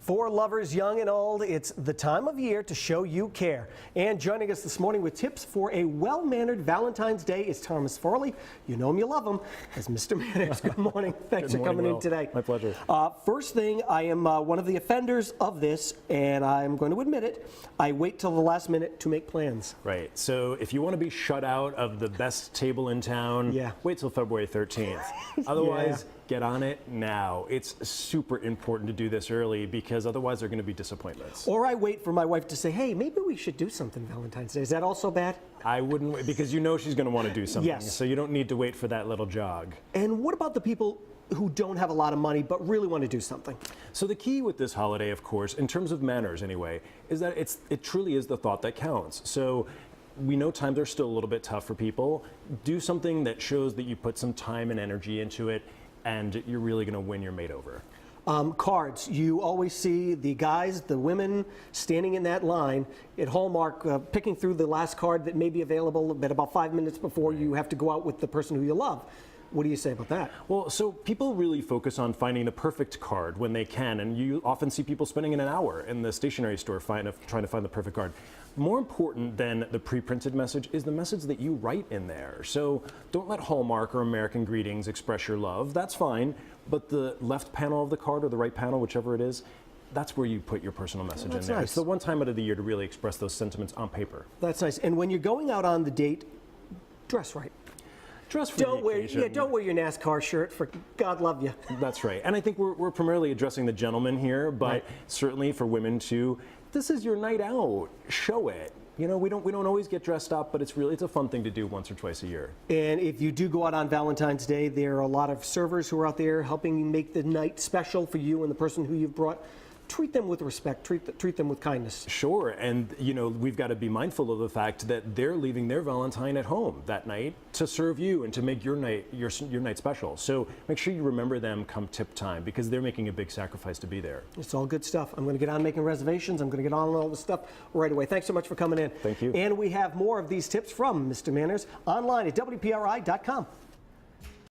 For lovers young and old, it's the time of year to show you care. And joining us this morning with tips for a well-mannered Valentine's Day is Thomas Farley. You know him, you love him, as Mr. Manners. Good morning. Thanks for coming in today. My pleasure. First thing, I am one of the offenders of this, and I'm going to admit it. I wait till the last minute to make plans. Right. So if you want to be shut out of the best table in town, wait till February 13th. Otherwise, get on it now. It's super important to do this early because otherwise there are going to be disappointments. Or I wait for my wife to say, hey, maybe we should do something Valentine's Day. Is that also bad? I wouldn't wait because you know she's going to want to do something. Yes. So you don't need to wait for that little jog. And what about the people who don't have a lot of money but really want to do something? So the key with this holiday, of course, in terms of manners anyway, is that it truly is the thought that counts. So we know times are still a little bit tough for people. Do something that shows that you put some time and energy into it, and you're really going to win your mate over. Cards. You always see the guys, the women standing in that line at Hallmark picking through the last card that may be available about 5 minutes before you have to go out with the person who you love. What do you say about that? Well, so people really focus on finding the perfect card when they can, and you often see people spending an hour in the stationery store trying to find the perfect card. More important than the pre-printed message is the message that you write in there. So don't let Hallmark or American Greetings express your love. That's fine, but the left panel of the card or the right panel, whichever it is, that's where you put your personal message in there. Nice. It's the one time out of the year to really express those sentiments on paper. That's nice. And when you're going out on the date, dress right. Dress for don't the wear, occasion. don't wear your NASCAR shirt, for God love you. That's right. And I think we're primarily addressing the gentleman here, but certainly for women too, this is your night out. Show it. You know, we don't always get dressed up, but it's a fun thing to do once or twice a year. And if you do go out on Valentine's Day, there are a lot of servers who are out there helping make the night special for you and the person who you've brought. Treat them with respect, treat them with kindness. Sure, and you know, we've got to be mindful of the fact that they're leaving their Valentine at home that night to serve you and to make your night special. So make sure you remember them come tip time because they're making a big sacrifice to be there. It's all good stuff. I'm going to get on making reservations. I'm going to get on all this stuff right away. Thanks so much for coming in. Thank you. And we have more of these tips from Mr. Manners online at WPRI.com.